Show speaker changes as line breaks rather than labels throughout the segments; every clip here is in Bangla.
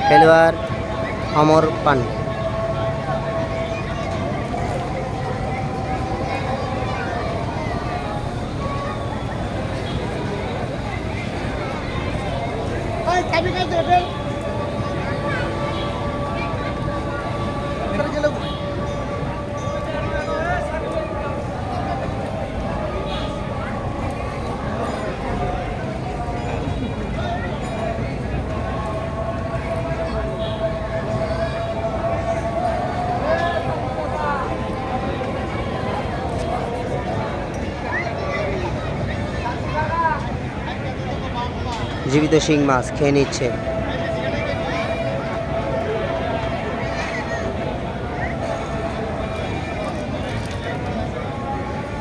খেলোয়াড় অমর পান্ডে। জীবিত শিং মাছ খেয়ে নিচ্ছে।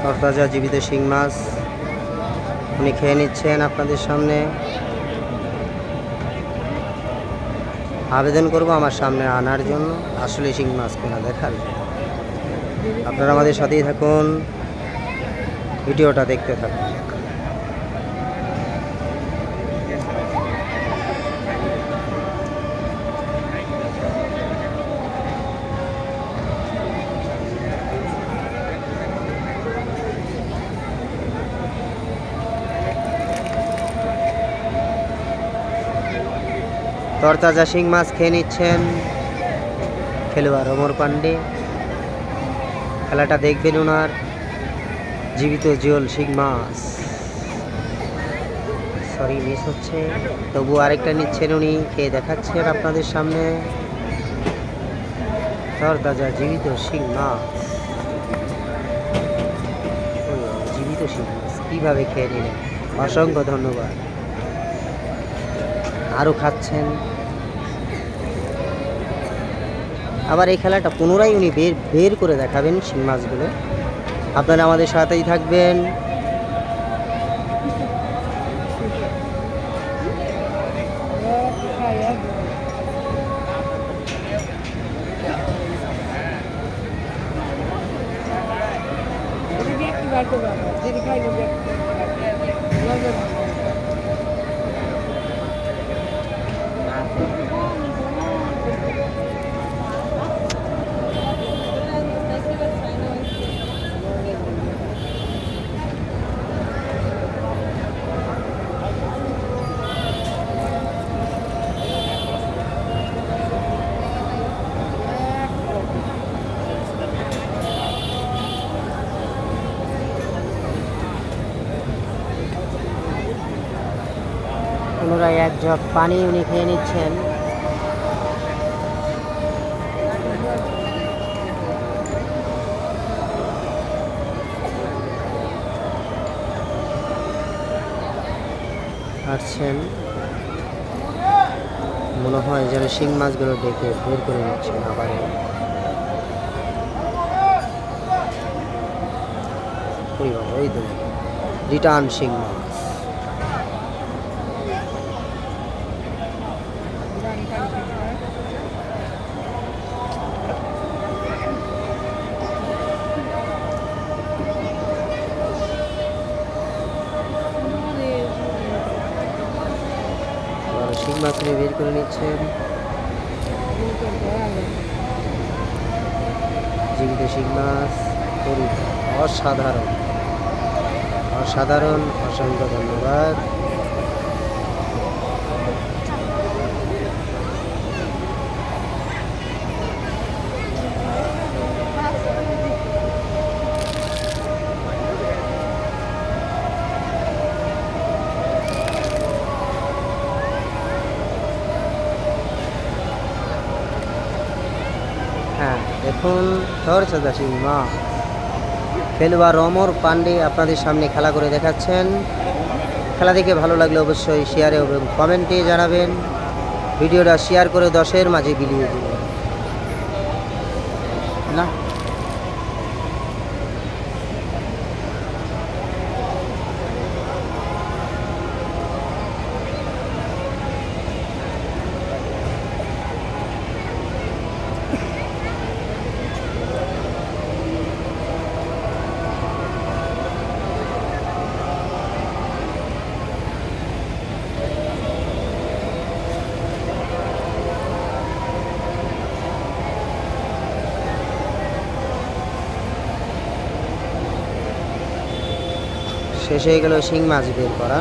তরতাজা জীবিত শিং মাছ উনি খেয়ে নিচ্ছেন আপনাদের সামনে। আবেদন করব আমার সামনে আনার জন্য, আসলে শিং মাছ কিনা দেখার জন্য। আপনারা আমাদের সাথেই থাকুন, ভিডিওটা দেখতে থাকুন। তরতাজা শিং মাছ খেয়ে নিচ্ছেন খেলোয়াড় অমর পান্ডে। খেলাটা দেখবেন ওনার জীবিত জিওল শিং মাছ। সরি, মিস হচ্ছে, তবু আরেকটা নিচ্ছেন উনি, খেয়ে দেখাচ্ছেন আপনাদের সামনে। তরতাজা জীবিত শিং মাছ, জীবিত শিং মাছ কীভাবে খেয়ে নিলেন, অসংখ্য ধন্যবাদ। আরও খাচ্ছেন। আবার এই খেলাটা পুনরায় উনি বের করে দেখাবেন শিং মাছগুলো। আপনারা আমাদের সাথেই থাকবেন। পুনরায় এক জগ পানি উনি খেয়ে নিচ্ছেন। আসছেন, মনে হয় যেন শিং মাছগুলো ডেকে বের করে নিচ্ছেন আবার। ওই তো রিটার্ন শিং মাছ। শিং মাছ বের করে নিচ্ছেন, জীবিত শিং মাছ। অসাধারণ অসাধারণ, অসংখ্য ধন্যবাদ। হ্যাঁ, দেখুন তরতাজা শিং মাছ খেলোয়াড় অমর পান্ডে আপনাদের সামনে খেলা করে দেখাচ্ছেন। খেলা দেখে ভালো লাগলে অবশ্যই শেয়ারে এবং কমেন্টে জানাবেন। ভিডিওটা শেয়ার করে 10-এর মাঝে বিলিয়ে দেবেন না। শেষ হয়ে গেল শিং মাছ বের করা।